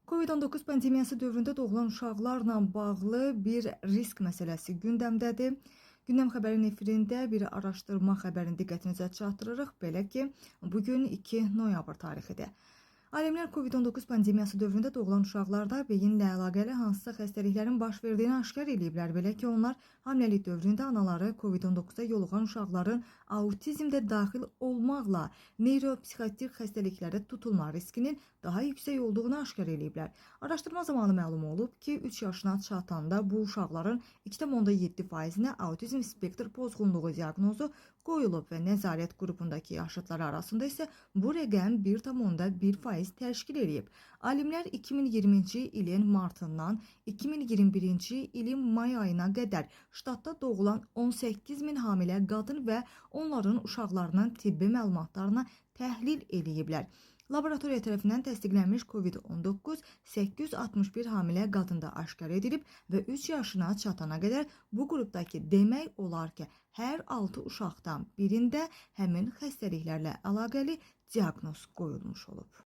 Covid-19 pandemiyası dövründə doğulan uşaqlarla bağlı bir risk məsələsi gündəmdədir. Gündəm xəbərin efirində bir araşdırma xəbərini diqqətinizə çatdırırıq. Belə ki, bugün 2 noyabr tarixidir. Alimlər Covid-19 pandemiyası dövründə doğulan uşaqlarda beyinlə əlaqəli hansısa xəstəliklərin baş verdiyini aşkar ediblər. Belə ki, onlar hamiləlik dövründə anaları Covid-19-a yoluxan uşaqların autizmdə daxil olmaqla neyropsixotik xəstəliklərə tutulma riskinin daha yüksək olduğunu aşkar ediblər. Araşdırma zamanı məlum olub ki, 3 yaşına çatanda bu uşaqların 2,7%-nə autizm spektr pozğunluğu diaqnozu qoyulub və nəzarət qrupundakı yaşıdlar arasında isə bu rəqəm 1,1% təşkil edib. Alimlər 2020-ci ilin martından 2021-ci ilin may ayına qədər ştatda doğulan 18 min hamilə qadın və onların uşaqlarının tibbi məlumatlarına təhlil ediblər. Laboratoriya tərəfindən təsdiqlənmiş Covid-19 861 hamilə qadında aşkar edilib və 3 yaşına çatana qədər bu qrupdakı demək olar ki, hər 6 uşaqdan birində həmin xəstəliklərlə əlaqəli diaqnoz qoyulmuş olub.